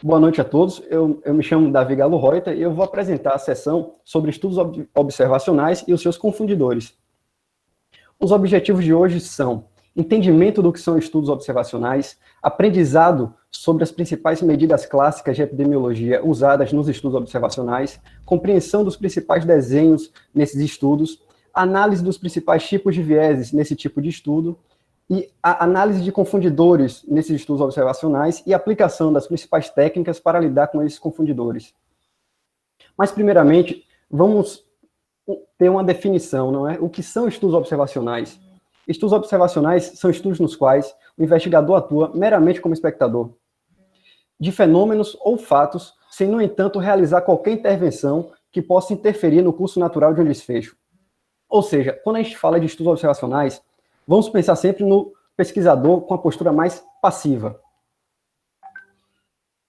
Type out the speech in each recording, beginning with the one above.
Boa noite a todos. Eu me chamo Davi Galo Reuter e eu vou apresentar a sessão sobre estudos observacionais e os seus confundidores. Os objetivos de hoje são entendimento do que são estudos observacionais, aprendizado sobre as principais medidas clássicas de epidemiologia usadas nos estudos observacionais, compreensão dos principais desenhos nesses estudos, análise dos principais tipos de vieses nesse tipo de estudo, e a análise de confundidores nesses estudos observacionais e aplicação das principais técnicas para lidar com esses confundidores. Mas, primeiramente, vamos ter uma definição, não é? O que são estudos observacionais? Estudos observacionais são estudos nos quais o investigador atua meramente como espectador de fenômenos ou fatos, sem, no entanto, realizar qualquer intervenção que possa interferir no curso natural de um desfecho. Ou seja, quando a gente fala de estudos observacionais, vamos pensar sempre no pesquisador com a postura mais passiva.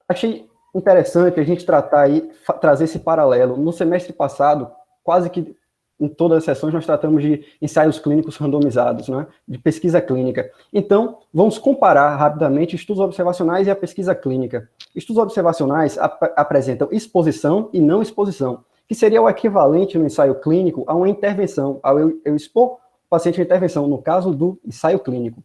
Achei interessante a gente trazer esse paralelo. No semestre passado, quase que em todas as sessões, nós tratamos de ensaios clínicos randomizados, né? De pesquisa clínica. Então, vamos comparar rapidamente estudos observacionais e a pesquisa clínica. Estudos observacionais apresentam exposição e não exposição, que seria o equivalente no ensaio clínico a uma intervenção, ao eu expor paciente à intervenção, no caso do ensaio clínico.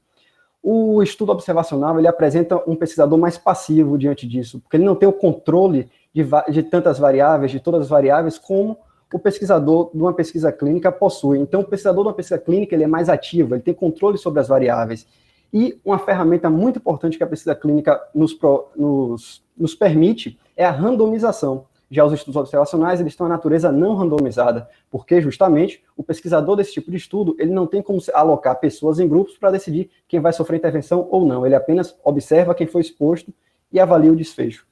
O estudo observacional, ele apresenta um pesquisador mais passivo diante disso, porque ele não tem o controle de tantas variáveis, de todas as variáveis, como o pesquisador de uma pesquisa clínica possui. Então, o pesquisador de uma pesquisa clínica, ele é mais ativo, ele tem controle sobre as variáveis. E uma ferramenta muito importante que a pesquisa clínica nos permite é a randomização. Já os estudos observacionais, eles têm uma natureza não randomizada, porque justamente o pesquisador desse tipo de estudo, ele não tem como alocar pessoas em grupos para decidir quem vai sofrer intervenção ou não, ele apenas observa quem foi exposto e avalia o desfecho.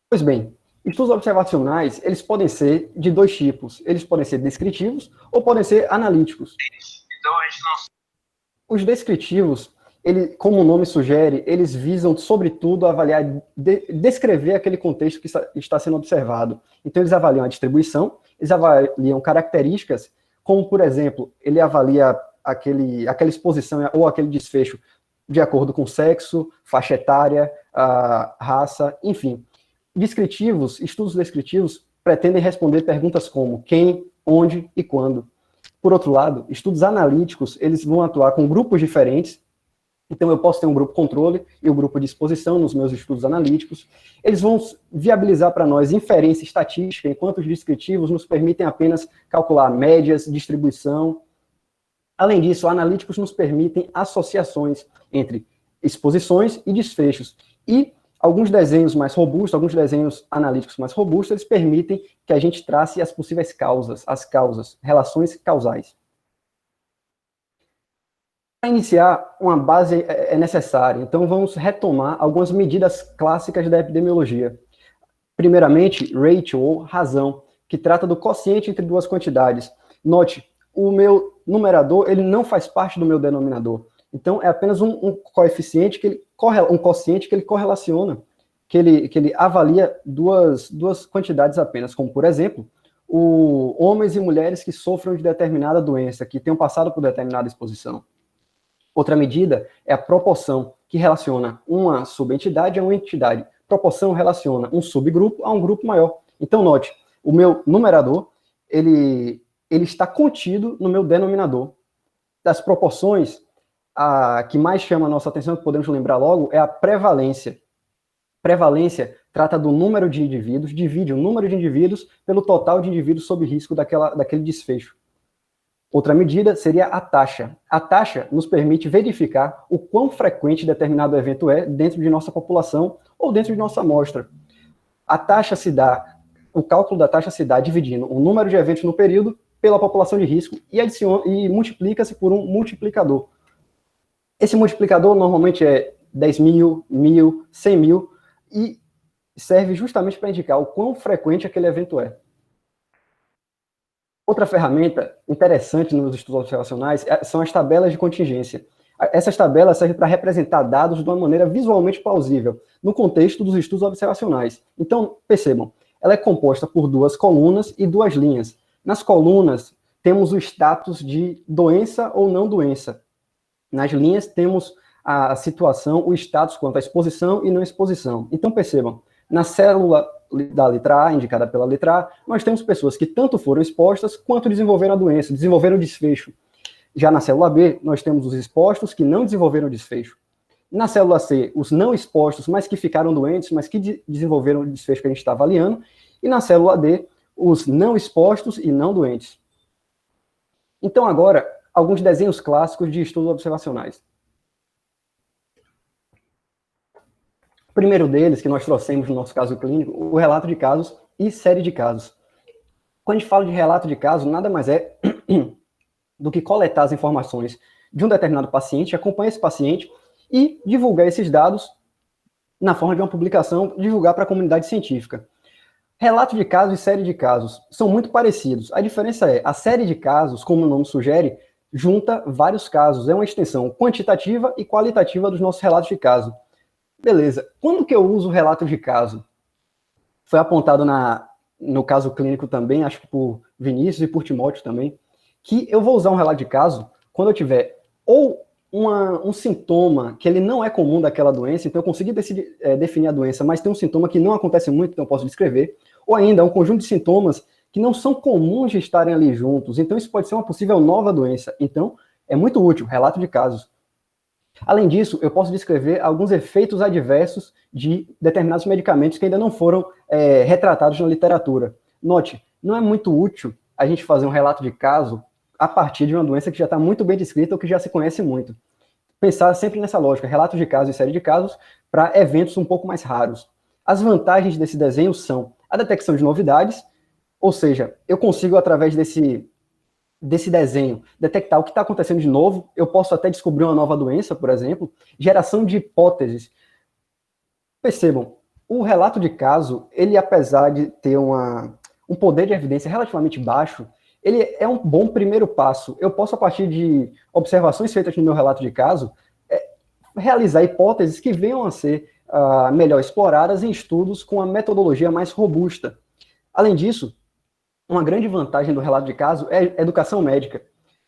Pois bem, estudos observacionais, eles podem ser de dois tipos, eles podem ser descritivos ou podem ser analíticos. Então, a gente não... Os descritivos, como o nome sugere, eles visam, sobretudo, avaliar, descrever aquele contexto que está sendo observado. Então, eles avaliam a distribuição, eles avaliam características, como, por exemplo, ele avalia aquela exposição ou aquele desfecho de acordo com sexo, faixa etária, raça, enfim. Estudos descritivos pretendem responder perguntas como quem, onde e quando. Por outro lado, estudos analíticos, eles vão atuar com grupos diferentes. Então, eu posso ter um grupo controle e um grupo de exposição nos meus estudos analíticos. Eles vão viabilizar para nós inferência estatística, enquanto os descritivos nos permitem apenas calcular médias, distribuição. Além disso, analíticos nos permitem associações entre exposições e desfechos. E alguns desenhos mais robustos, alguns desenhos analíticos mais robustos, eles permitem que a gente trace as possíveis causas, relações causais. Para iniciar, uma base é necessária, então vamos retomar algumas medidas clássicas da epidemiologia. Primeiramente, ratio, ou razão, que trata do quociente entre duas quantidades. Note, o meu numerador, ele não faz parte do meu denominador. Então, é apenas um quociente que ele correlaciona, que ele avalia duas quantidades apenas, como, por exemplo, homens e mulheres que sofram de determinada doença, que tenham passado por determinada exposição. Outra medida é a proporção, que relaciona uma subentidade a uma entidade. Proporção relaciona um subgrupo a um grupo maior. Então, note, o meu numerador, ele está contido no meu denominador. Das proporções, a que mais chama a nossa atenção, que podemos lembrar logo, é a prevalência. Prevalência trata do número de indivíduos, divide o número de indivíduos pelo total de indivíduos sob risco daquele desfecho. Outra medida seria a taxa. A taxa nos permite verificar o quão frequente determinado evento é dentro de nossa população ou dentro de nossa amostra. O cálculo da taxa se dá dividindo o número de eventos no período pela população de risco e multiplica-se por um multiplicador. Esse multiplicador normalmente é 10 mil, 1.000, 100 mil e serve justamente para indicar o quão frequente aquele evento é. Outra ferramenta interessante nos estudos observacionais são as tabelas de contingência. Essas tabelas servem para representar dados de uma maneira visualmente plausível, no contexto dos estudos observacionais. Então, percebam, ela é composta por duas colunas e duas linhas. Nas colunas, temos o status de doença ou não doença. Nas linhas, temos a situação, o status quanto à exposição e não exposição. Então, percebam, na célula da letra A, indicada pela letra A, nós temos pessoas que tanto foram expostas quanto desenvolveram a doença, desenvolveram o desfecho. Já na célula B, nós temos os expostos que não desenvolveram o desfecho. Na célula C, os não expostos, mas que ficaram doentes, mas que desenvolveram o desfecho que a gente está avaliando. E na célula D, os não expostos e não doentes. Então, agora, alguns desenhos clássicos de estudos observacionais. O primeiro deles, que nós trouxemos no nosso caso clínico, o relato de casos e série de casos. Quando a gente fala de relato de casos, nada mais é do que coletar as informações de um determinado paciente, acompanhar esse paciente e divulgar esses dados na forma de uma publicação, divulgar para a comunidade científica. Relato de casos e série de casos são muito parecidos. A diferença é, a série de casos, como o nome sugere, junta vários casos. É uma extensão quantitativa e qualitativa dos nossos relatos de caso. Beleza. Quando que eu uso o relato de caso? Foi apontado no caso clínico também, acho que por Vinícius e por Timóteo também, que eu vou usar um relato de caso quando eu tiver ou um sintoma que ele não é comum daquela doença, então eu consegui definir a doença, mas tem um sintoma que não acontece muito, então eu posso descrever, ou ainda um conjunto de sintomas que não são comuns de estarem ali juntos, então isso pode ser uma possível nova doença. Então, é muito útil, relato de casos. Além disso, eu posso descrever alguns efeitos adversos de determinados medicamentos que ainda não foram retratados na literatura. Note, não é muito útil a gente fazer um relato de caso a partir de uma doença que já está muito bem descrita ou que já se conhece muito. Pensar sempre nessa lógica, relatos de casos e série de casos, para eventos um pouco mais raros. As vantagens desse desenho são a detecção de novidades, ou seja, eu consigo, através desse desenho, detectar o que está acontecendo de novo, eu posso até descobrir uma nova doença, por exemplo, geração de hipóteses. Percebam, o relato de caso, ele apesar de ter um poder de evidência relativamente baixo, ele é um bom primeiro passo. Eu posso, a partir de observações feitas no meu relato de caso, realizar hipóteses que venham a ser melhor exploradas em estudos com a metodologia mais robusta. Além disso, uma grande vantagem do relato de caso é a educação médica.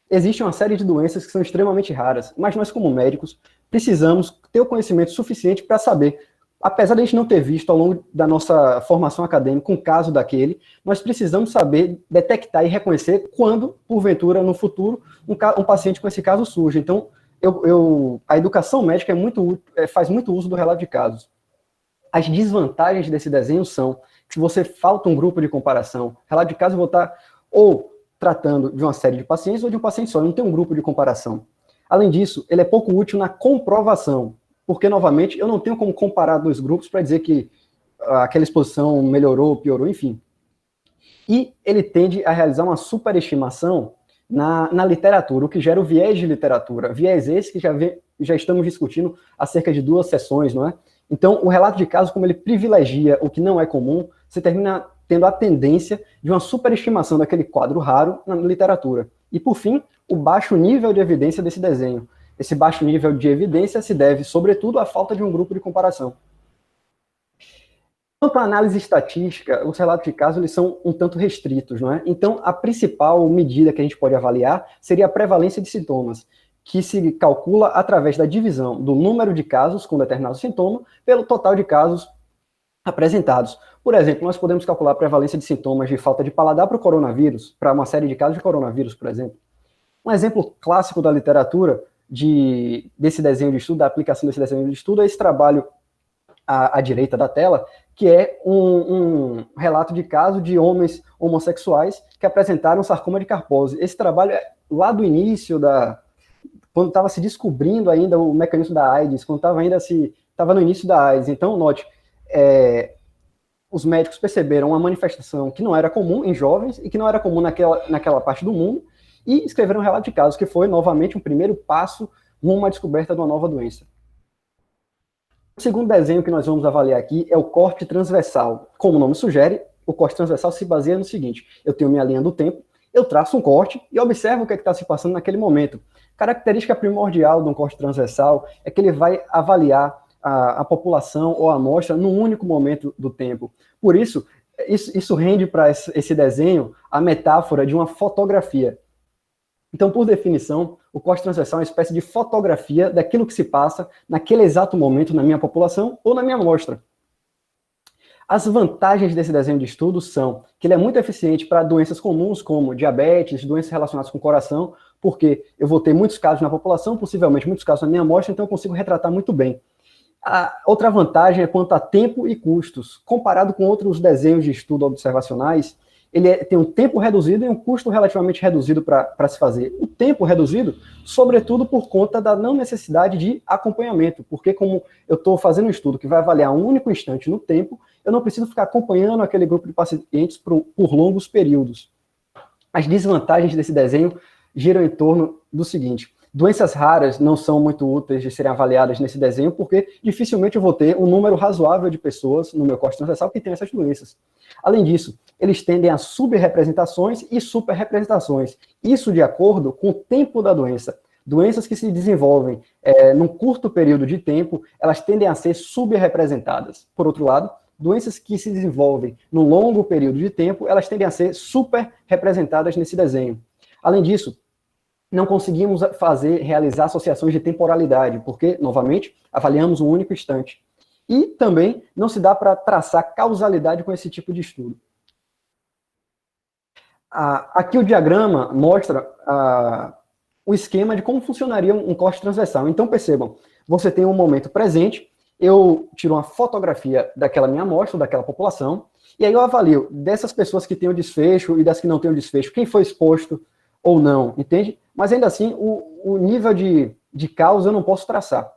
Existe uma série de doenças que são extremamente raras, mas nós, como médicos, precisamos ter o conhecimento suficiente para saber, apesar de a gente não ter visto ao longo da nossa formação acadêmica um caso daquele, nós precisamos saber detectar e reconhecer quando, porventura, no futuro, um paciente com esse caso surge. Então, a educação médica faz muito uso do relato de casos. As desvantagens desse desenho são que você falta um grupo de comparação. Relato de caso eu vou estar ou tratando de uma série de pacientes ou de um paciente só, eu não tenho um grupo de comparação. Além disso, ele é pouco útil na comprovação, porque, novamente, eu não tenho como comparar dois grupos para dizer que aquela exposição melhorou, piorou, enfim. E ele tende a realizar uma superestimação na literatura, o que gera o viés de literatura. Viés esse que já estamos discutindo há cerca de 2 sessões, não é? Então, o relato de caso, como ele privilegia o que não é comum, você termina tendo a tendência de uma superestimação daquele quadro raro na literatura. E, por fim, o baixo nível de evidência desse desenho. Esse baixo nível de evidência se deve, sobretudo, à falta de um grupo de comparação. Quanto à análise estatística, os relatos de caso eles são um tanto restritos, não é? Então, a principal medida que a gente pode avaliar seria a prevalência de sintomas, que se calcula através da divisão do número de casos com determinado sintoma pelo total de casos apresentados. Por exemplo, nós podemos calcular a prevalência de sintomas de falta de paladar para o coronavírus, para uma série de casos de coronavírus, por exemplo. Um exemplo clássico da literatura desse desenho de estudo, da aplicação desse desenho de estudo, é esse trabalho à direita da tela, que é um relato de caso de homens homossexuais que apresentaram sarcoma de Kaposi. Esse trabalho é lá do início quando estava se descobrindo ainda o mecanismo da AIDS, quando estava no início da AIDS. Então, note, os médicos perceberam uma manifestação que não era comum em jovens e que não era comum naquela parte do mundo e escreveram um relato de caso, que foi, novamente, um primeiro passo rumo à descoberta de uma nova doença. O segundo desenho que nós vamos avaliar aqui é o corte transversal. Como o nome sugere, o corte transversal se baseia no seguinte: eu tenho minha linha do tempo, eu traço um corte e observo o que está se passando naquele momento. Característica primordial de um corte transversal é que ele vai avaliar a população ou a amostra num único momento do tempo. Por isso rende para esse desenho a metáfora de uma fotografia. Então, por definição, o corte transversal é uma espécie de fotografia daquilo que se passa naquele exato momento na minha população ou na minha amostra. As vantagens desse desenho de estudo são que ele é muito eficiente para doenças comuns, como diabetes, doenças relacionadas com o coração, porque eu vou ter muitos casos na população, possivelmente muitos casos na minha amostra, então eu consigo retratar muito bem. A outra vantagem é quanto a tempo e custos. Comparado com outros desenhos de estudo observacionais, ele tem um tempo reduzido e um custo relativamente reduzido para se fazer. O tempo reduzido, sobretudo por conta da não necessidade de acompanhamento, porque como eu estou fazendo um estudo que vai avaliar um único instante no tempo, eu não preciso ficar acompanhando aquele grupo de pacientes por longos períodos. As desvantagens desse desenho giram em torno do seguinte: doenças raras não são muito úteis de serem avaliadas nesse desenho, porque dificilmente eu vou ter um número razoável de pessoas no meu corte transversal que tem essas doenças. Além disso, eles tendem a subrepresentações e superrepresentações. Isso de acordo com o tempo da doença. Doenças que se desenvolvem num curto período de tempo, elas tendem a ser subrepresentadas. Por outro lado, doenças que se desenvolvem num longo período de tempo, elas tendem a ser superrepresentadas nesse desenho. Além disso, não conseguimos realizar associações de temporalidade, porque, novamente, avaliamos um único instante. E também não se dá para traçar causalidade com esse tipo de estudo. Aqui o diagrama mostra o esquema de como funcionaria um corte transversal. Então, percebam, você tem um momento presente, eu tiro uma fotografia daquela minha amostra, daquela população, e aí eu avalio dessas pessoas que têm o desfecho e das que não têm o desfecho, quem foi exposto ou não, entende? Mas ainda assim, o nível de causa eu não posso traçar.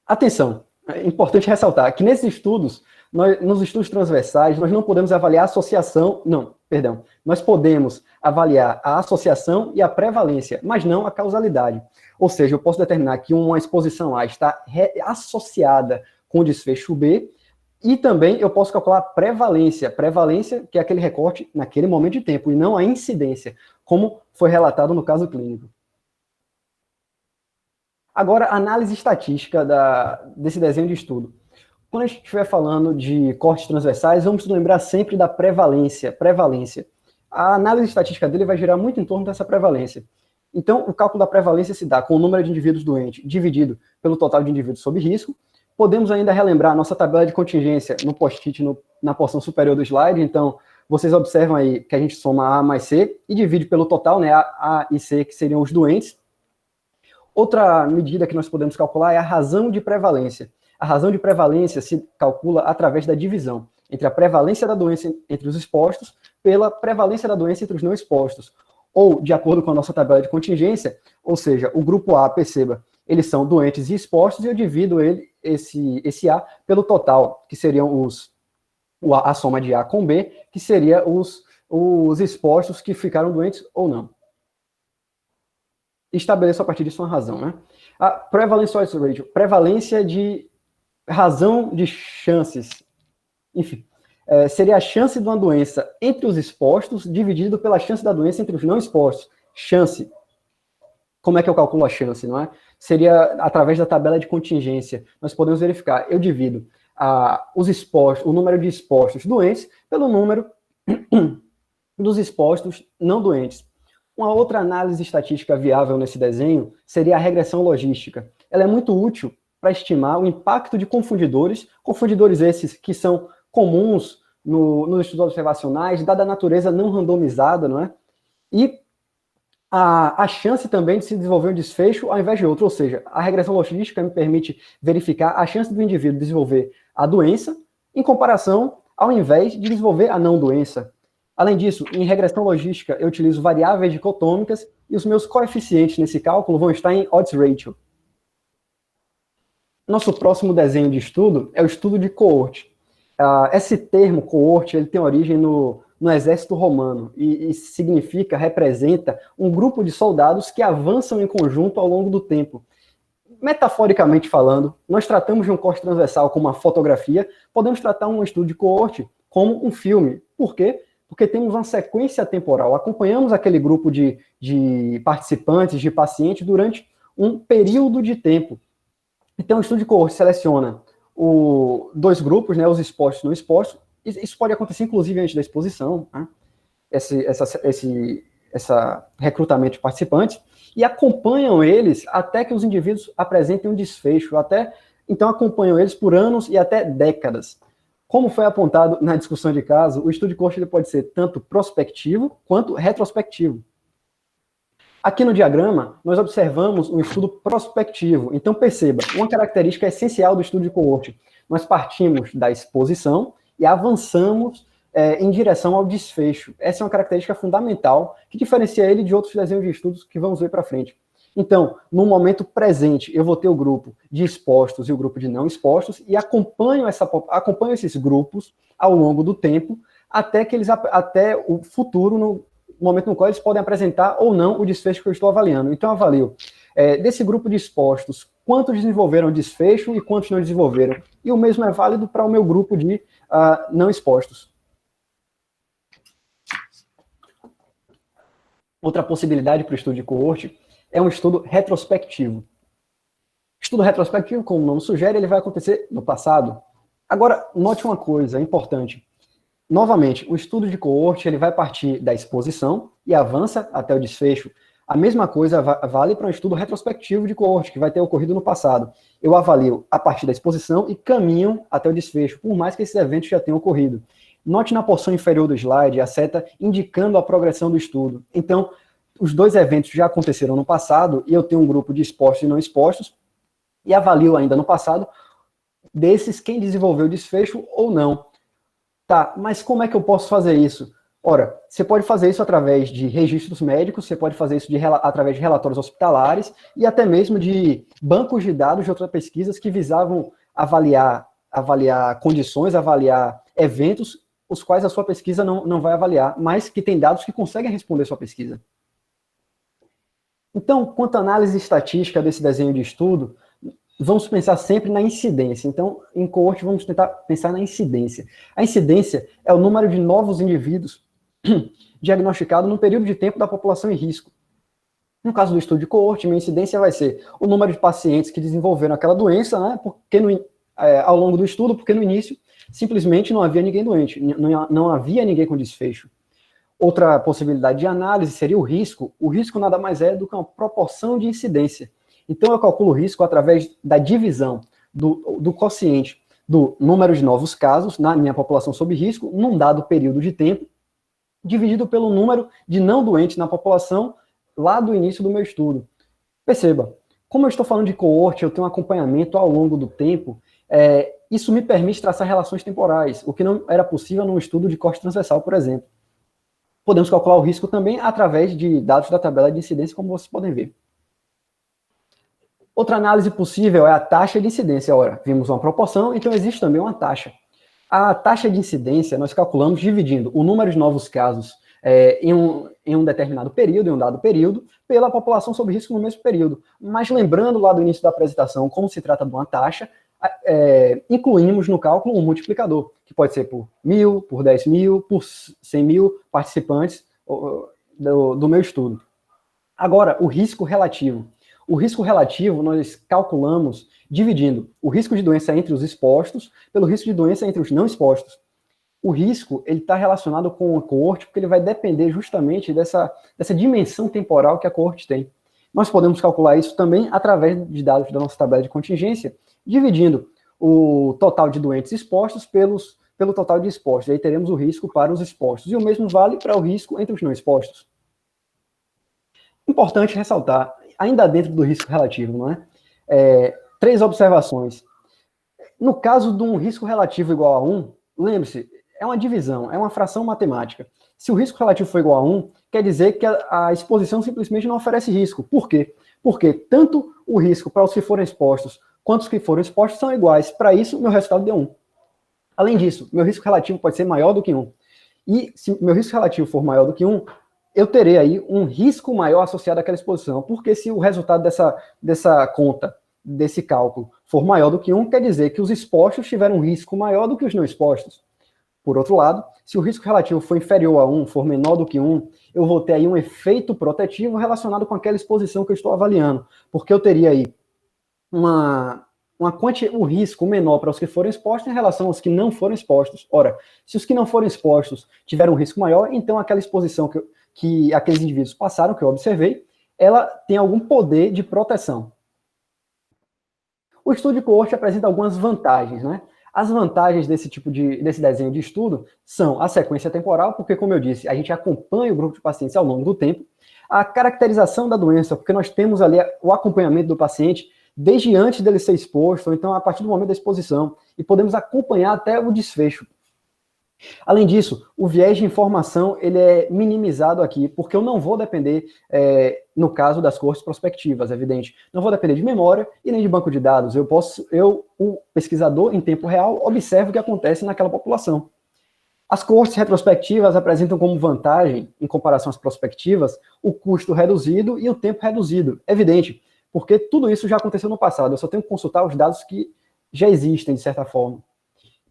Atenção, é importante ressaltar que nesses estudos, nos estudos transversais, nós não podemos avaliar a associação, nós podemos avaliar a associação e a prevalência, mas não a causalidade. Ou seja, eu posso determinar que uma exposição A está associada com o desfecho B, e também eu posso calcular a prevalência, que é aquele recorte naquele momento de tempo, e não a incidência, como foi relatado no caso clínico. Agora, análise estatística desse desenho de estudo. Quando a gente estiver falando de cortes transversais, vamos lembrar sempre da prevalência. A análise estatística dele vai girar muito em torno dessa prevalência. Então, o cálculo da prevalência se dá com o número de indivíduos doentes dividido pelo total de indivíduos sob risco. Podemos ainda relembrar a nossa tabela de contingência no post-it, na porção superior do slide. Então, vocês observam aí que a gente soma A mais C e divide pelo total, né, A e C, que seriam os doentes. Outra medida que nós podemos calcular é a razão de prevalência. A razão de prevalência se calcula através da divisão entre a prevalência da doença entre os expostos pela prevalência da doença entre os não expostos. Ou, de acordo com a nossa tabela de contingência, ou seja, o grupo A, perceba, eles são doentes e expostos, e eu divido esse A pelo total, que seriam a soma de A com B, que seria os expostos que ficaram doentes ou não. Estabeleço a partir disso uma razão, né? A prevalence odds ratio, prevalência de razão de chances, enfim, seria a chance de uma doença entre os expostos dividido pela chance da doença entre os não expostos. Chance. Como é que eu calculo a chance, não é? Seria através da tabela de contingência. Nós podemos verificar, eu divido o número de expostos doentes pelo número dos expostos não doentes. Uma outra análise estatística viável nesse desenho seria a regressão logística. Ela é muito útil para estimar o impacto de confundidores esses que são comuns nos estudos observacionais, dada a natureza não randomizada, não é? E a chance também de se desenvolver um desfecho ao invés de outro, ou seja, a regressão logística me permite verificar a chance do indivíduo desenvolver a doença em comparação ao invés de desenvolver a não doença. Além disso, em regressão logística, eu utilizo variáveis dicotômicas e os meus coeficientes nesse cálculo vão estar em odds ratio. Nosso próximo desenho de estudo é o estudo de coorte. Esse termo, coorte, ele tem origem no exército romano e representa um grupo de soldados que avançam em conjunto ao longo do tempo. Metaforicamente falando, nós tratamos de um corte transversal como uma fotografia, podemos tratar um estudo de coorte como um filme. Por quê? Porque temos uma sequência temporal, acompanhamos aquele grupo de participantes, de pacientes, durante um período de tempo. Então, o estudo de coorte seleciona dois grupos, né, os expostos e não expostos. Isso pode acontecer, inclusive, antes da exposição. Né? Esse essa recrutamento de participantes e acompanham eles até que os indivíduos apresentem um desfecho, então acompanham eles por anos e até décadas. Como foi apontado na discussão de caso, o estudo de coorte ele pode ser tanto prospectivo quanto retrospectivo. Aqui no diagrama, nós observamos um estudo prospectivo. Então, perceba, uma característica essencial do estudo de coorte. Nós partimos da exposição e avançamos em direção ao desfecho. Essa é uma característica fundamental que diferencia ele de outros desenhos de estudos que vamos ver para frente. Então, no momento presente, eu vou ter o grupo de expostos e o grupo de não expostos e acompanho esses grupos ao longo do tempo até o futuro, no momento no qual eles podem apresentar ou não o desfecho que eu estou avaliando. Então, eu avalio desse grupo de expostos, quantos desenvolveram desfecho e quantos não desenvolveram. E o mesmo é válido para o meu grupo de não expostos. Outra possibilidade para o estudo de coorte é um estudo retrospectivo. Estudo retrospectivo, como o nome sugere, ele vai acontecer no passado. Agora, note uma coisa importante. Novamente, o estudo de coorte ele vai partir da exposição e avança até o desfecho. A mesma coisa vale para um estudo retrospectivo de coorte, que vai ter ocorrido no passado. Eu avalio a partir da exposição e caminho até o desfecho, por mais que esses eventos já tenham ocorrido. Note na porção inferior do slide a seta indicando a progressão do estudo. Então, os dois eventos já aconteceram no passado e eu tenho um grupo de expostos e não expostos e avalio ainda no passado desses quem desenvolveu o desfecho ou não. Tá, mas como é que eu posso fazer isso? Ora, você pode fazer isso através de registros médicos, você pode fazer isso através de relatórios hospitalares e até mesmo de bancos de dados de outras pesquisas que visavam avaliar condições, avaliar eventos, os quais a sua pesquisa não vai avaliar, mas que tem dados que conseguem responder a sua pesquisa. Então, quanto à análise estatística desse desenho de estudo, vamos pensar sempre na incidência. Então, em coorte, vamos tentar pensar na incidência. A incidência é o número de novos indivíduos diagnosticados no período de tempo da população em risco. No caso do estudo de coorte, minha incidência vai ser o número de pacientes que desenvolveram aquela doença, né, ao longo do estudo, porque no início simplesmente não havia ninguém doente, não havia ninguém com desfecho. Outra possibilidade de análise seria o risco. O risco nada mais é do que uma proporção de incidência. Então, eu calculo o risco através da divisão do quociente do número de novos casos na minha população sob risco, num dado período de tempo, dividido pelo número de não doentes na população lá do início do meu estudo. Perceba, como eu estou falando de coorte, eu tenho um acompanhamento ao longo do tempo, isso me permite traçar relações temporais, o que não era possível num estudo de corte transversal, por exemplo. Podemos calcular o risco também através de dados da tabela de incidência, como vocês podem ver. Outra análise possível é a taxa de incidência. Ora, vimos uma proporção, então existe também uma taxa. A taxa de incidência nós calculamos dividindo o número de novos casos em um determinado período, em um dado período, pela população sob risco no mesmo período. Mas lembrando lá do início da apresentação, como se trata de uma taxa, incluímos no cálculo um multiplicador, que pode ser por 1.000, por 10.000, por 100.000 participantes do meu estudo. Agora, o risco relativo. O risco relativo nós calculamos dividindo o risco de doença entre os expostos pelo risco de doença entre os não expostos. O risco ele está relacionado com a coorte porque ele vai depender justamente dessa dimensão temporal que a coorte tem. Nós podemos calcular isso também através de dados da nossa tabela de contingência, dividindo o total de doentes expostos pelo total de expostos. Aí teremos o risco para os expostos. E o mesmo vale para o risco entre os não expostos. Importante ressaltar, ainda dentro do risco relativo, não é? 3 observações. No caso de um risco relativo igual a 1, lembre-se, é uma divisão, é uma fração matemática. Se o risco relativo for igual a 1, quer dizer que a exposição simplesmente não oferece risco. Por quê? Porque tanto o risco para os que foram expostos quanto os que foram expostos são iguais. Para isso, meu resultado deu 1. Além disso, meu risco relativo pode ser maior do que 1. E se meu risco relativo for maior do que 1, eu terei aí um risco maior associado àquela exposição, porque se o resultado dessa conta, desse cálculo, for maior do que 1, quer dizer que os expostos tiveram um risco maior do que os não expostos. Por outro lado, se o risco relativo for inferior a 1, for menor do que 1, eu vou ter aí um efeito protetivo relacionado com aquela exposição que eu estou avaliando, porque eu teria aí um risco menor para os que foram expostos em relação aos que não foram expostos. Ora, se os que não foram expostos tiveram um risco maior, então aquela exposição que aqueles indivíduos passaram, que eu observei, ela tem algum poder de proteção. O estudo de coorte apresenta algumas vantagens, né? As vantagens desse desenho de estudo são a sequência temporal, porque, como eu disse, a gente acompanha o grupo de pacientes ao longo do tempo, a caracterização da doença, porque nós temos ali o acompanhamento do paciente desde antes dele ser exposto, ou então a partir do momento da exposição, e podemos acompanhar até o desfecho. Além disso, o viés de informação ele é minimizado aqui, porque eu não vou depender, no caso das coortes prospectivas, é evidente, não vou depender de memória e nem de banco de dados. O pesquisador, em tempo real, observa o que acontece naquela população. As coortes retrospectivas apresentam como vantagem, em comparação às prospectivas, o custo reduzido e o tempo reduzido. É evidente, porque tudo isso já aconteceu no passado, eu só tenho que consultar os dados que já existem, de certa forma.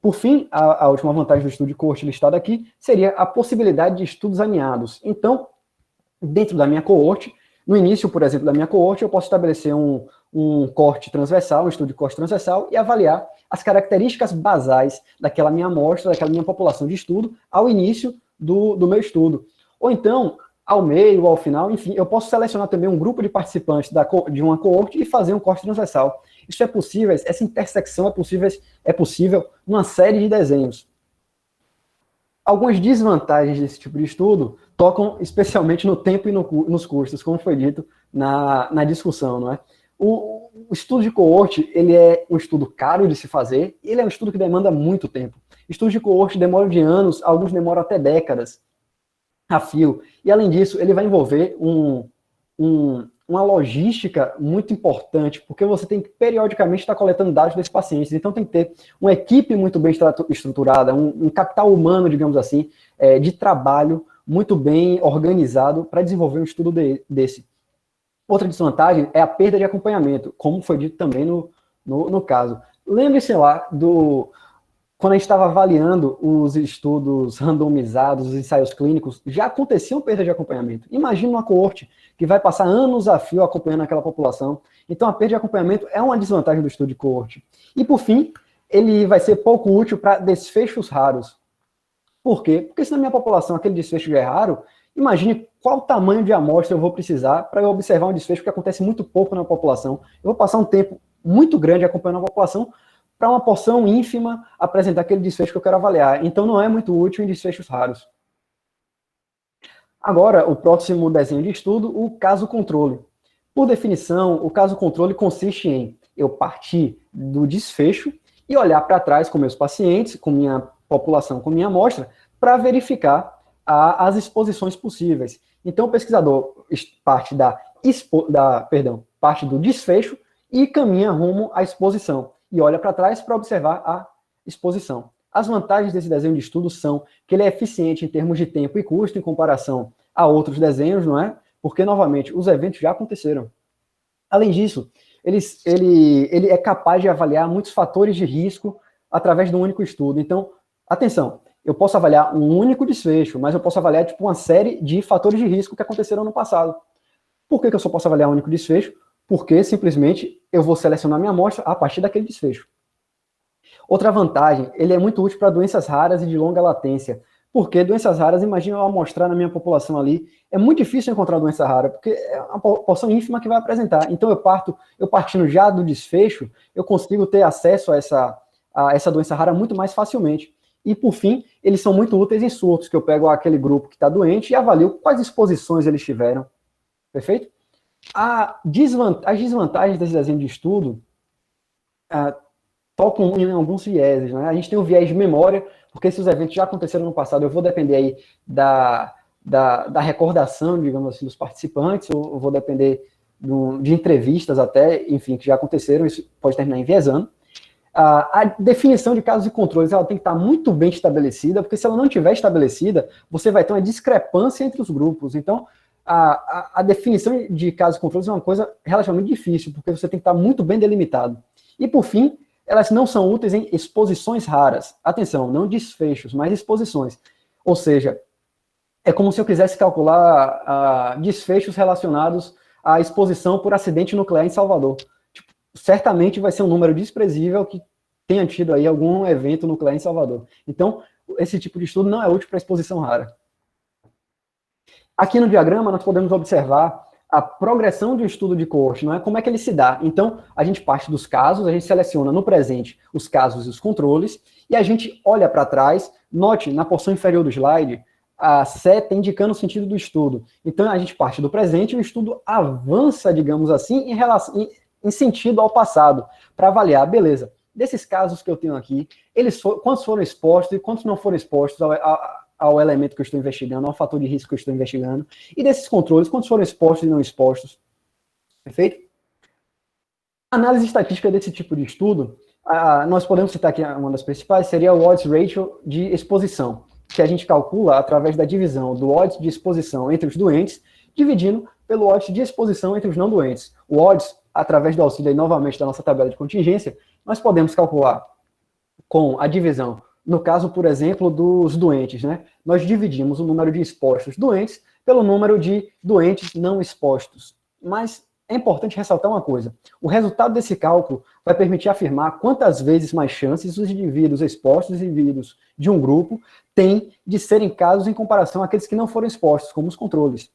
Por fim, a última vantagem do estudo de coorte listada aqui seria a possibilidade de estudos alinhados. Então, dentro da minha coorte, no início, por exemplo, da minha coorte, eu posso estabelecer um corte transversal, um estudo de corte transversal, e avaliar as características basais daquela minha amostra, daquela minha população de estudo, ao início do meu estudo. Ou então, ao meio, ao final, enfim, eu posso selecionar também um grupo de participantes de uma coorte e fazer um corte transversal. Isso é possível, essa intersecção é possível numa série de desenhos. Algumas desvantagens desse tipo de estudo tocam especialmente no tempo e nos custos, como foi dito na discussão, não é? O estudo de coorte, ele é um estudo caro de se fazer, e ele é um estudo que demanda muito tempo. Estudos de coorte demoram de anos, alguns demoram até décadas a fio, e além disso, ele vai envolver uma logística muito importante, porque você tem que periodicamente estar coletando dados desses pacientes, então tem que ter uma equipe muito bem estruturada, um capital humano, digamos assim, de trabalho muito bem organizado para desenvolver um estudo desse. Outra desvantagem é a perda de acompanhamento, como foi dito também no caso. Lembre-se lá quando a gente estava avaliando os estudos randomizados, os ensaios clínicos, já aconteciam perda de acompanhamento. Imagina uma coorte que vai passar anos a fio acompanhando aquela população. Então, a perda de acompanhamento é uma desvantagem do estudo de coorte. E, por fim, ele vai ser pouco útil para desfechos raros. Por quê? Porque se na minha população aquele desfecho já é raro, imagine qual tamanho de amostra eu vou precisar para eu observar um desfecho que acontece muito pouco na população. Eu vou passar um tempo muito grande acompanhando a população para uma porção ínfima apresentar aquele desfecho que eu quero avaliar. Então, não é muito útil em desfechos raros. Agora, o próximo desenho de estudo, o caso controle. Por definição, o caso controle consiste em eu partir do desfecho e olhar para trás com meus pacientes, com minha população, com minha amostra, para verificar as exposições possíveis. Então, o pesquisador parte parte do desfecho e caminha rumo à exposição. E olha para trás para observar a exposição. As vantagens desse desenho de estudo são que ele é eficiente em termos de tempo e custo em comparação a outros desenhos, não é? Porque, novamente, os eventos já aconteceram. Além disso, ele é capaz de avaliar muitos fatores de risco através de um único estudo. Então, atenção, eu posso avaliar um único desfecho, mas eu posso avaliar uma série de fatores de risco que aconteceram no passado. Por que eu só posso avaliar um único desfecho? Porque, simplesmente, eu vou selecionar minha amostra a partir daquele desfecho. Outra vantagem, ele é muito útil para doenças raras e de longa latência. Porque doenças raras, imagina eu amostrar na minha população ali, é muito difícil encontrar doença rara, porque é uma porção ínfima que vai apresentar. Então, eu partindo já do desfecho, eu consigo ter acesso a essa doença rara muito mais facilmente. E, por fim, eles são muito úteis em surtos, que eu pego aquele grupo que está doente e avalio quais exposições eles tiveram. Perfeito? As desvantagens desse desenho de estudo tocam em alguns vieses, né? A gente tem o viés de memória, porque se os eventos já aconteceram no passado, eu vou depender aí da recordação, digamos assim, dos participantes, ou eu vou depender de entrevistas até, enfim, que já aconteceram, isso pode terminar enviesando. A definição de casos e controles ela tem que estar muito bem estabelecida, porque se ela não estiver estabelecida, você vai ter uma discrepância entre os grupos. Então, a definição de casos e controles é uma coisa relativamente difícil, porque você tem que estar muito bem delimitado. E, por fim, elas não são úteis em exposições raras. Atenção, não desfechos, mas exposições. Ou seja, é como se eu quisesse calcular desfechos relacionados à exposição por acidente nuclear em Salvador. Certamente vai ser um número desprezível que tenha tido aí algum evento nuclear em Salvador. Então, esse tipo de estudo não é útil para exposição rara. Aqui no diagrama, nós podemos observar a progressão de estudo de coorte, não é? Como é que ele se dá? Então, a gente parte dos casos, a gente seleciona no presente os casos e os controles, e a gente olha para trás, note, na porção inferior do slide, a seta indicando o sentido do estudo. Então, a gente parte do presente e o estudo avança, digamos assim, em sentido ao passado, para avaliar, beleza, desses casos que eu tenho aqui, quantos foram expostos e quantos não foram expostos ao elemento que eu estou investigando, ao fator de risco que eu estou investigando, e desses controles, quantos foram expostos e não expostos. Perfeito? A análise estatística desse tipo de estudo, nós podemos citar aqui uma das principais, seria o odds ratio de exposição, que a gente calcula através da divisão do odds de exposição entre os doentes, dividindo pelo odds de exposição entre os não doentes. O odds, através do auxílio aí, novamente da nossa tabela de contingência, nós podemos calcular com a divisão. No caso, por exemplo, dos doentes, né? Nós dividimos o número de expostos doentes pelo número de doentes não expostos. Mas é importante ressaltar uma coisa. O resultado desse cálculo vai permitir afirmar quantas vezes mais chances os indivíduos expostos, os indivíduos de um grupo, têm de serem casos em comparação àqueles que não foram expostos, como os controles.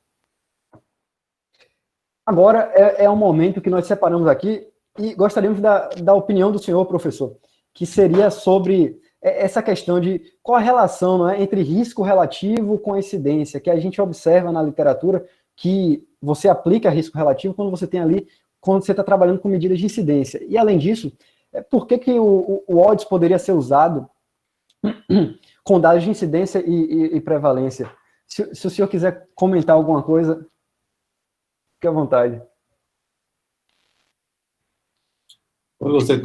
Agora é um momento que nós separamos aqui e gostaríamos da opinião do senhor, professor, que seria sobre essa questão de qual a relação, não é, entre risco relativo com incidência, que a gente observa na literatura que você aplica risco relativo quando você tem ali, quando você está trabalhando com medidas de incidência. E, além disso, por que o odds poderia ser usado com dados de incidência e prevalência? Se o senhor quiser comentar alguma coisa, fique à vontade. Quando você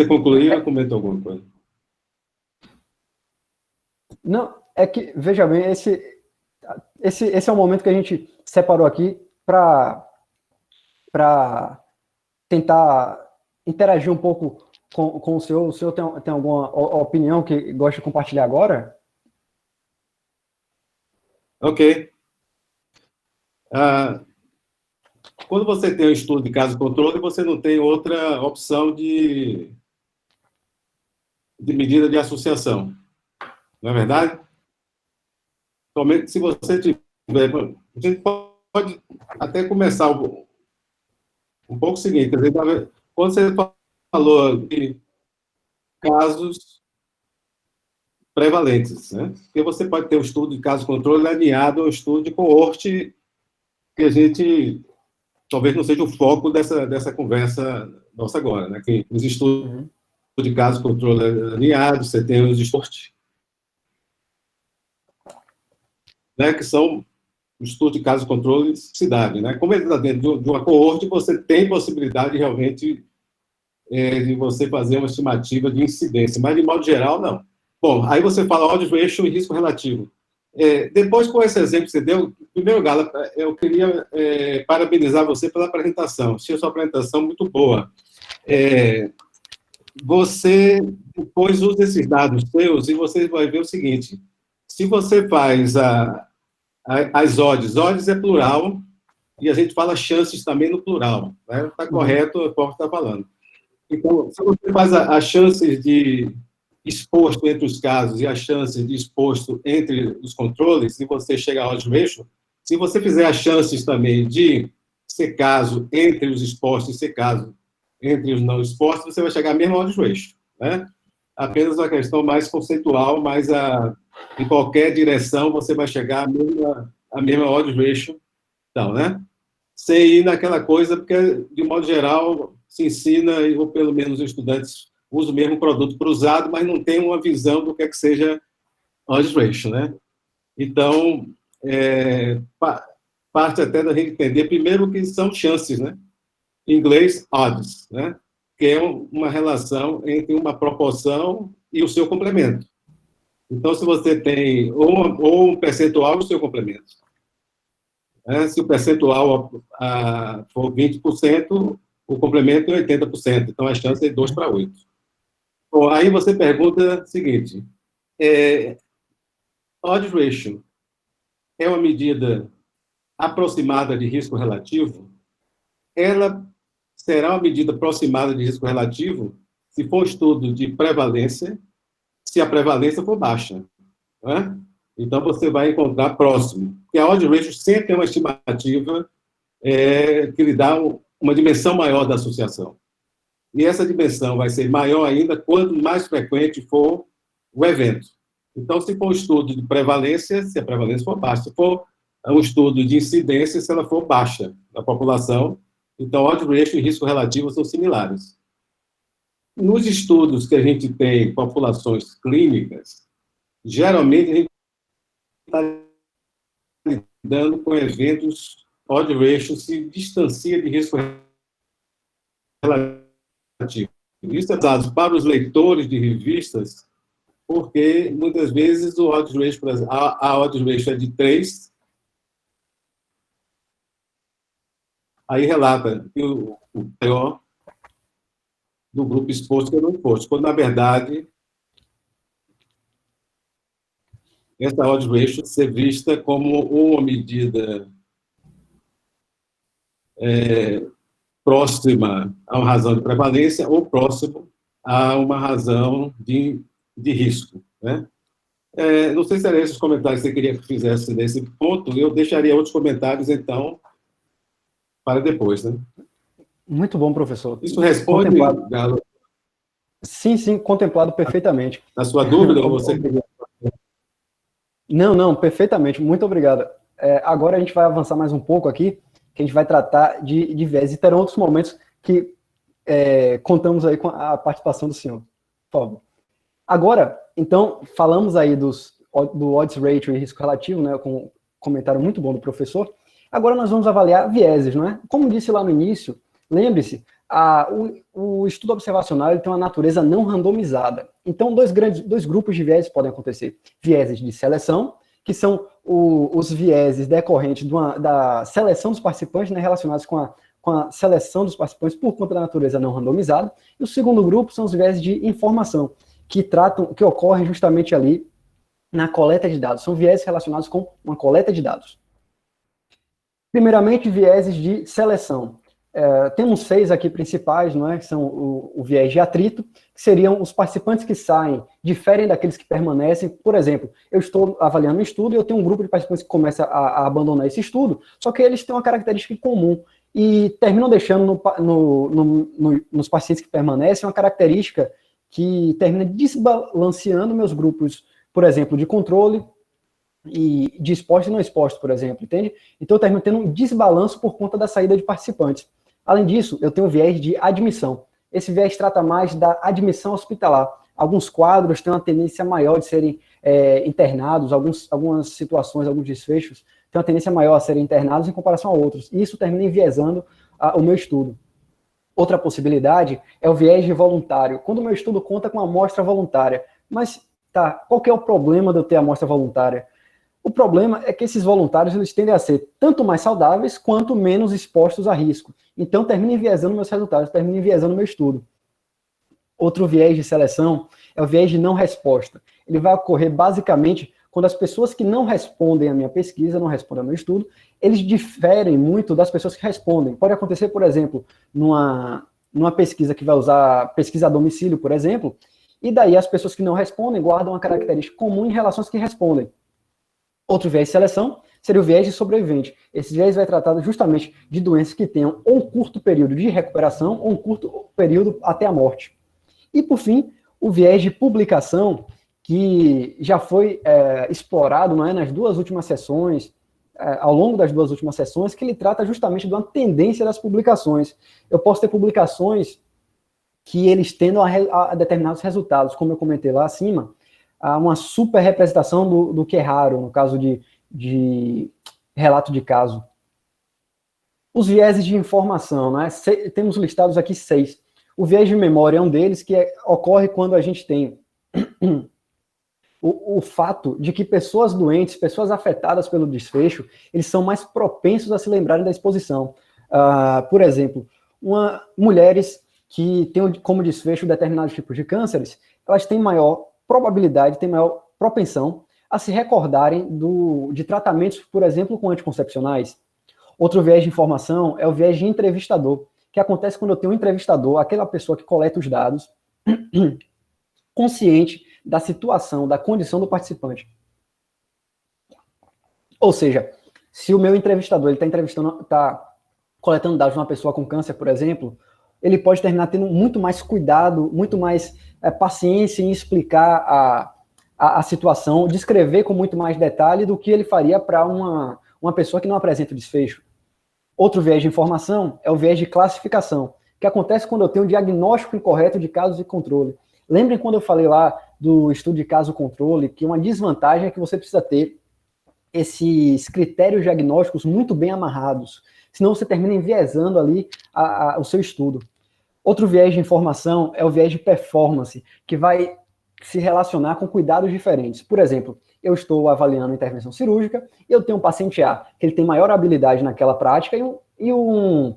concluir, eu comento alguma coisa. Não, é que, veja bem, esse é o momento que a gente separou aqui para tentar interagir um pouco com o senhor. O senhor tem alguma opinião que gosta de compartilhar agora? Ok. Quando você tem um estudo de caso controle, você não tem outra opção de medida de associação. Não é verdade? Somente se você tiver... A gente pode até começar um pouco o seguinte. Quer dizer, quando você falou de casos prevalentes, né? Porque você pode ter um estudo de caso controle alinhado ao estudo de coorte, que a gente... talvez não seja o foco dessa conversa nossa agora, né? Que os estudos de caso controle alinhados, você tem os esportes, né? Que são os estudos de caso controle cidade, né? Como ele está dentro de uma coorte, você tem possibilidade realmente de você fazer uma estimativa de incidência, mas de modo geral, não. Bom, aí você fala odds ratio e risco relativo. Depois, com esse exemplo que você deu, em primeiro lugar, eu queria parabenizar você pela apresentação. Achei a sua apresentação muito boa. Você depois usa esses dados seus e você vai ver o seguinte: se você faz as odds é plural, e a gente fala chances também no plural. Está correto o que está falando. Então, se você faz as chances de exposto entre os casos e as chances de exposto entre os controles, e você chega a odds ratio, se você fizer as chances também de ser caso entre os expostos e ser caso entre os não expostos, você vai chegar mesmo a odds ratio, né? Apenas uma questão mais conceitual, mas em qualquer direção você vai chegar a mesma odds ratio, então, né? Sem ir naquela coisa, porque, de modo geral, se ensina, ou pelo menos os estudantes usam o mesmo produto cruzado, mas não tem uma visão do que é que seja odds ratio, né? Então, parte até da gente entender, primeiro, o que são chances, né? Em inglês, odds, né? Que é uma relação entre uma proporção e o seu complemento. Então, se você tem ou um percentual e o seu complemento. Se o percentual for 20%, o complemento é 80%. Então, a chance é 2/8. Bom, aí você pergunta o seguinte: odds ratio é uma medida aproximada de risco relativo? Ela será uma medida aproximada de risco relativo se for estudo de prevalência, se a prevalência for baixa, né? Então, você vai encontrar próximo. Porque a odd ratio sempre é uma estimativa que lhe dá uma dimensão maior da associação. E essa dimensão vai ser maior ainda quanto mais frequente for o evento. Então, se for um estudo de prevalência, se a prevalência for baixa. Se for um estudo de incidência, se ela for baixa na população, então odd ratio e risco relativo são similares. Nos estudos que a gente tem populações clínicas, geralmente a gente está lidando com eventos odd ratio se distancia de risco relativo. Isso é dado para os leitores de revistas, porque muitas vezes o odd ratio, por exemplo, a odd ratio é de 3, aí relata que o maior do grupo exposto que é não exposto, quando, na verdade, essa odd ratio ser vista como uma medida próxima a uma razão de prevalência ou próximo a uma razão de risco, né? Não sei se eram esses comentários que você queria que fizesse nesse ponto, eu deixaria outros comentários, então, para depois, né? Muito bom, professor. Isso responde, Galo? Sim, contemplado perfeitamente. Na sua dúvida, ou você... Não, perfeitamente. Muito obrigado. Agora a gente vai avançar mais um pouco aqui, que a gente vai tratar de viés, e terão outros momentos que contamos aí com a participação do senhor. Por favor. Agora, então, falamos aí do odds ratio e risco relativo, né, com um comentário muito bom do professor. Agora nós vamos avaliar vieses, não é? Como disse lá no início, lembre-se, o estudo observacional ele tem uma natureza não randomizada. Então, dois grupos de vieses podem acontecer. Vieses de seleção, que são os vieses decorrentes da seleção dos participantes, né, relacionados com a seleção dos participantes por conta da natureza não randomizada. E o segundo grupo são os vieses de informação, que ocorrem justamente ali na coleta de dados. São vieses relacionados com uma coleta de dados. Primeiramente, vieses de seleção. Temos 6 aqui principais, não é? Que são o viés de atrito, que seriam os participantes que saem, diferem daqueles que permanecem. Por exemplo, eu estou avaliando um estudo e eu tenho um grupo de participantes que começa a abandonar esse estudo, só que eles têm uma característica comum e terminam deixando nos pacientes que permanecem uma característica que termina desbalanceando meus grupos, por exemplo, de controle e de exposto e não exposto, por exemplo, entende? Então eu termino tendo um desbalanço por conta da saída de participantes. Além disso, eu tenho o viés de admissão. Esse viés trata mais da admissão hospitalar. Alguns quadros têm uma tendência maior de serem internados, algumas situações, alguns desfechos têm uma tendência maior a serem internados em comparação a outros. E isso termina enviesando o meu estudo. Outra possibilidade é o viés de voluntário. Quando o meu estudo conta com amostra voluntária. Mas, qual que é o problema de eu ter amostra voluntária? O problema é que esses voluntários eles tendem a ser tanto mais saudáveis quanto menos expostos a risco. Então, termina enviesando meus resultados, termina enviesando meu estudo. Outro viés de seleção é o viés de não resposta. Ele vai ocorrer basicamente quando as pessoas que não respondem à minha pesquisa, não respondem ao meu estudo, eles diferem muito das pessoas que respondem. Pode acontecer, por exemplo, numa pesquisa que vai usar pesquisa a domicílio, por exemplo, e daí as pessoas que não respondem guardam uma característica comum em relação às que respondem. Outro viés de seleção seria o viés de sobrevivente. Esse viés vai tratar justamente de doenças que tenham ou um curto período de recuperação ou um curto período até a morte. E, por fim, o viés de publicação, que já foi explorado, não é, nas duas últimas sessões, ao longo das duas últimas sessões, que ele trata justamente de uma tendência das publicações. Eu posso ter publicações que eles tendam a determinados resultados, como eu comentei lá acima, uma super representação do que é raro, no caso de relato de caso. Os vieses de informação, né? Temos listados aqui 6. O viés de memória é um deles, que ocorre quando a gente tem o fato de que pessoas doentes, pessoas afetadas pelo desfecho, eles são mais propensos a se lembrarem da exposição. Por exemplo, mulheres que têm como desfecho determinados tipos de cânceres, elas têm maior probabilidade, têm maior propensão a se recordarem de tratamentos, por exemplo, com anticoncepcionais. Outro viés de informação é o viés de entrevistador, que acontece quando eu tenho um entrevistador, aquela pessoa que coleta os dados, consciente da situação, da condição do participante. Ou seja, se o meu entrevistador está coletando dados de uma pessoa com câncer, por exemplo, ele pode terminar tendo muito mais cuidado, muito mais paciência em explicar a situação, descrever com muito mais detalhe do que ele faria para uma pessoa que não apresenta o desfecho. Outro viés de informação é o viés de classificação, que acontece quando eu tenho um diagnóstico incorreto de casos de controle. Lembrem quando eu falei lá do estudo de caso-controle, que uma desvantagem é que você precisa ter esses critérios diagnósticos muito bem amarrados, senão você termina enviesando ali o seu estudo. Outro viés de informação é o viés de performance, que vai se relacionar com cuidados diferentes. Por exemplo, eu estou avaliando intervenção cirúrgica, eu tenho um paciente A, que ele tem maior habilidade naquela prática, e um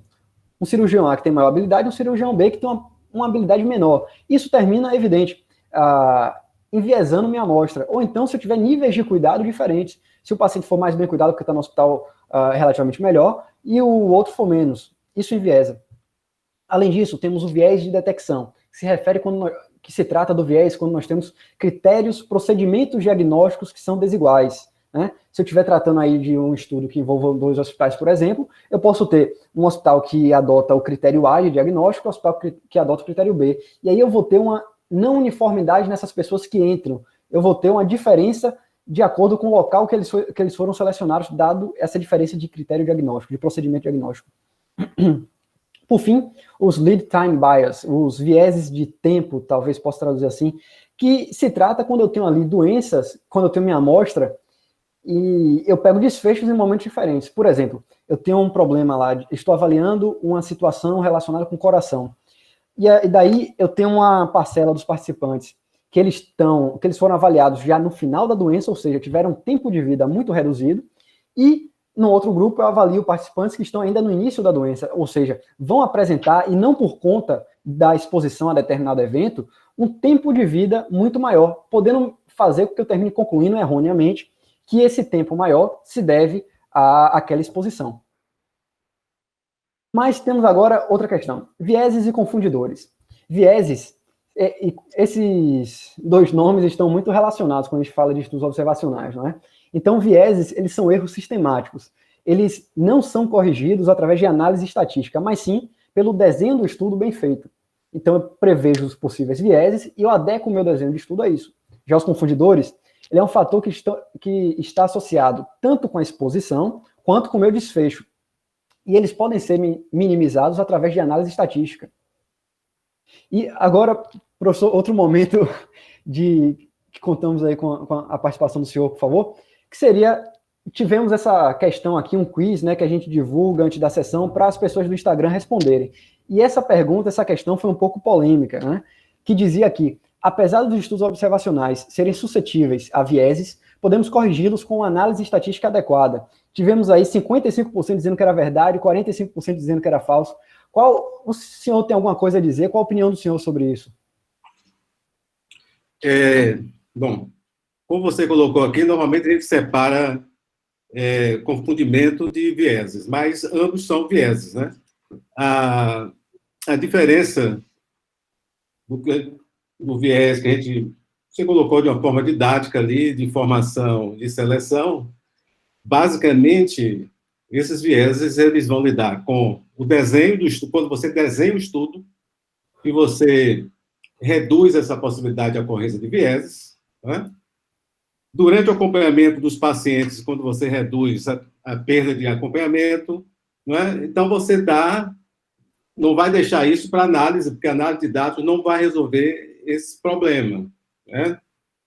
cirurgião A que tem maior habilidade, e um cirurgião B que tem uma habilidade menor. Isso termina, evidente, enviesando minha amostra. Ou então, se eu tiver níveis de cuidado diferentes, se o paciente for mais bem cuidado porque está no hospital relativamente melhor, e o outro for menos. Isso enviesa. Além disso, temos o viés de detecção, que se refere que se trata do viés quando nós temos critérios, procedimentos diagnósticos que são desiguais. Né? Se eu estiver tratando aí de um estudo que envolva 2 hospitais, por exemplo, eu posso ter um hospital que adota o critério A de diagnóstico, um hospital que adota o critério B. E aí eu vou ter uma não uniformidade nessas pessoas que entram. Eu vou ter uma diferença de acordo com o local que eles foram selecionados, dado essa diferença de critério diagnóstico, de procedimento diagnóstico. Por fim, os lead time bias, os vieses de tempo, talvez possa traduzir assim, que se trata quando eu tenho ali doenças, quando eu tenho minha amostra, e eu pego desfechos em momentos diferentes. Por exemplo, eu tenho um problema lá, estou avaliando uma situação relacionada com o coração, e daí eu tenho uma parcela dos participantes que eles foram avaliados já no final da doença, ou seja, tiveram um tempo de vida muito reduzido, e no outro grupo eu avalio participantes que estão ainda no início da doença, ou seja, vão apresentar, e não por conta da exposição a determinado evento, um tempo de vida muito maior, podendo fazer com que eu termine concluindo erroneamente que esse tempo maior se deve àquela exposição. Mas temos agora outra questão, vieses e confundidores. Vieses, esses 2 nomes estão muito relacionados quando a gente fala de estudos observacionais, não é? Então, vieses, eles são erros sistemáticos. Eles não são corrigidos através de análise estatística, mas sim pelo desenho do estudo bem feito. Então, eu prevejo os possíveis vieses e eu adequo o meu desenho de estudo a isso. Já os confundidores, ele é um fator que está associado tanto com a exposição quanto com o meu desfecho. E eles podem ser minimizados através de análise estatística. E agora, professor, outro momento que contamos aí com a participação do senhor, por favor, que seria, tivemos essa questão aqui, um quiz, né, que a gente divulga antes da sessão para as pessoas do Instagram responderem. E essa questão foi um pouco polêmica, né, que dizia aqui, apesar dos estudos observacionais serem suscetíveis a vieses, podemos corrigi-los com uma análise estatística adequada. Tivemos aí 55% dizendo que era verdade, 45% dizendo que era falso. O senhor tem alguma coisa a dizer? Qual a opinião do senhor sobre isso? Bom, como você colocou aqui, normalmente a gente separa confundimento de vieses, mas ambos são vieses, né? A diferença do viés que você colocou de uma forma didática ali, de informação, de seleção, basicamente, esses vieses, eles vão lidar com o desenho do estudo, quando você desenha o estudo, e você reduz essa possibilidade de ocorrência de vieses, né? Durante o acompanhamento dos pacientes, quando você reduz a perda de acompanhamento, né? Então você não vai deixar isso para análise, porque a análise de dados não vai resolver esse problema, né?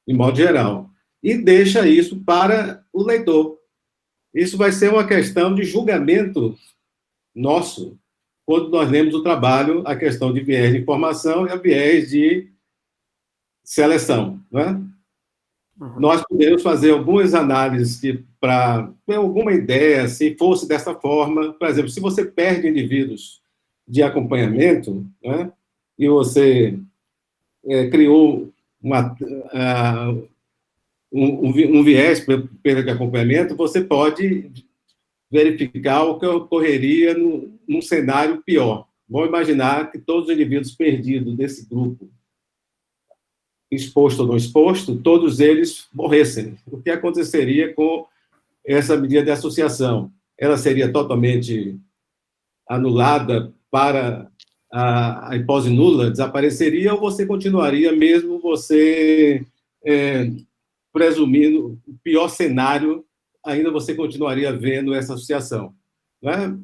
De modo geral. E deixa isso para o leitor. Isso vai ser uma questão de julgamento nosso, quando nós lemos o trabalho, a questão de viés de informação e a viés de seleção, né? Uhum. Nós podemos fazer algumas análises para ter alguma ideia, se fosse dessa forma. Por exemplo, se você perde indivíduos de acompanhamento, né, e você criou um viés para perda de acompanhamento, você pode verificar o que ocorreria num cenário pior. Vamos imaginar que todos os indivíduos perdidos desse grupo, exposto ou não exposto, todos eles morressem. O que aconteceria com essa medida de associação, ela seria totalmente anulada para a hipótese nula, desapareceria, ou você continuaria mesmo você presumindo o pior cenário, ainda você continuaria vendo essa associação, né?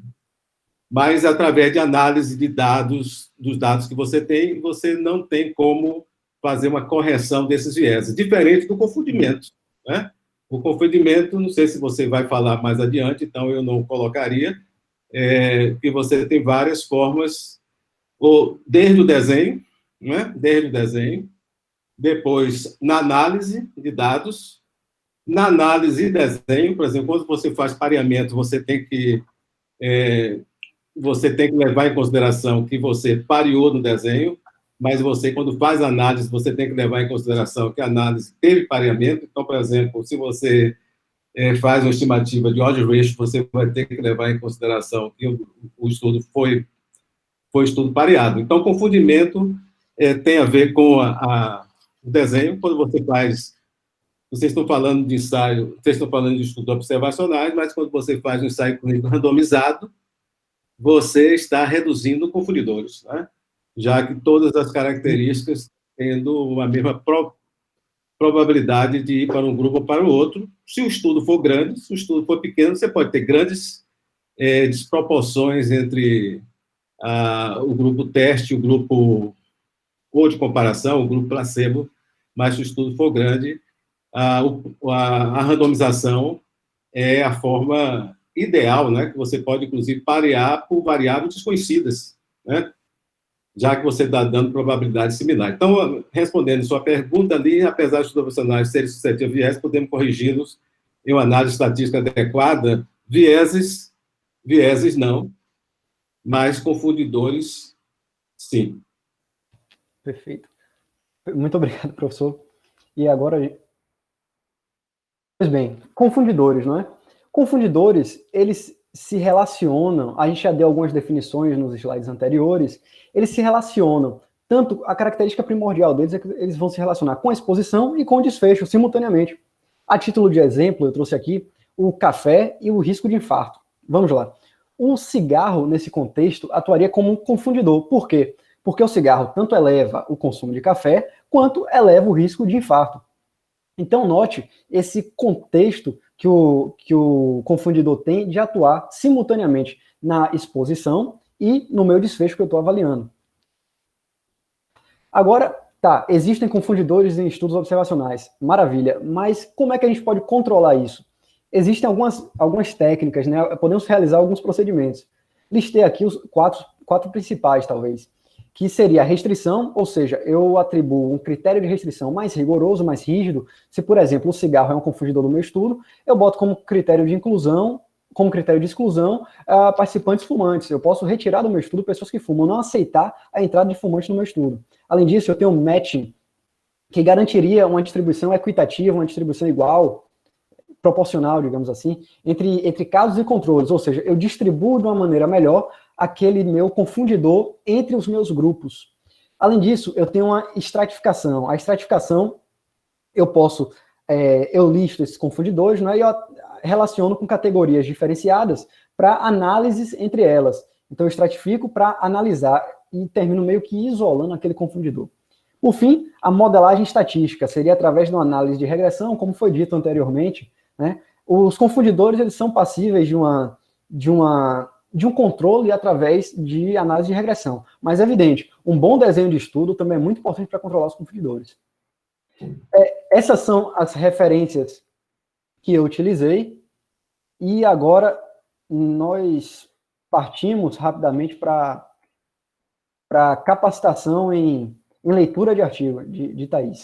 Mas através de análise de dados, dos dados que você não tem como fazer uma correção desses vieses, diferente do confundimento, né? O confundimento, não sei se você vai falar mais adiante, então eu não colocaria, que você tem várias formas, ou desde o desenho, né? Desde o desenho, depois na análise de dados, na análise de desenho, por exemplo, quando você faz pareamento, você tem que levar em consideração que você pareou no desenho, mas você, quando faz análise, você tem que levar em consideração que a análise teve pareamento. Então, por exemplo, se você faz uma estimativa de odds ratio, você vai ter que levar em consideração que o estudo foi estudo pareado. Então, confundimento tem a ver com o desenho. Quando você faz... Vocês estão falando de ensaio, vocês estão falando de estudos observacionais, mas quando você faz um ensaio clínico randomizado, você está reduzindo confundidores, né? Já que todas as características tendo uma mesma probabilidade de ir para um grupo ou para o outro. Se o estudo for grande, se o estudo for pequeno, você pode ter grandes desproporções entre o grupo teste, o grupo ou de comparação, o grupo placebo, mas se o estudo for grande, a randomização é a forma ideal, né, que você pode, inclusive, parear por variáveis desconhecidas, né, já que você está dando probabilidade similar. Então, respondendo sua pergunta ali, apesar dos estudos profissionais serem suscetíveis a viés, podemos corrigi-los em uma análise estatística adequada. Vieses não, mas confundidores, sim. Perfeito. Muito obrigado, professor. E agora... Pois bem, confundidores, não é? Confundidores, eles se relacionam, a gente já deu algumas definições nos slides anteriores, eles se relacionam, tanto a característica primordial deles é que eles vão se relacionar com a exposição e com o desfecho, simultaneamente. A título de exemplo, eu trouxe aqui o café e o risco de infarto. Vamos lá. O cigarro, nesse contexto, atuaria como um confundidor. Por quê? Porque o cigarro tanto eleva o consumo de café, quanto eleva o risco de infarto. Então, note esse contexto que o confundidor tem de atuar simultaneamente na exposição e no meu desfecho que eu estou avaliando. Agora, tá, existem confundidores em estudos observacionais, maravilha, mas como é que a gente pode controlar isso? Existem algumas técnicas, né? Podemos realizar alguns procedimentos. Listei aqui os quatro principais, talvez, que seria a restrição, ou seja, eu atribuo um critério de restrição mais rigoroso, mais rígido. Se, por exemplo, o cigarro é um confundidor do meu estudo, eu boto como critério de inclusão, como critério de exclusão, participantes fumantes. Eu posso retirar do meu estudo pessoas que fumam, não aceitar a entrada de fumantes no meu estudo. Além disso, eu tenho um matching que garantiria uma distribuição equitativa, uma distribuição igual, proporcional, digamos assim, entre casos e controles, ou seja, eu distribuo de uma maneira melhor aquele meu confundidor entre os meus grupos. Além disso, eu tenho uma estratificação. A estratificação, eu listo esses confundidores, né, e eu relaciono com categorias diferenciadas para análises entre elas. Então, eu estratifico para analisar e termino meio que isolando aquele confundidor. Por fim, a modelagem estatística seria através de uma análise de regressão, como foi dito anteriormente, né? Os confundidores, eles são passíveis de um controle através de análise de regressão. Mas é evidente, um bom desenho de estudo também é muito importante para controlar os confundidores. Essas são as referências que eu utilizei, e agora nós partimos rapidamente para capacitação em leitura de artigo de Thaís.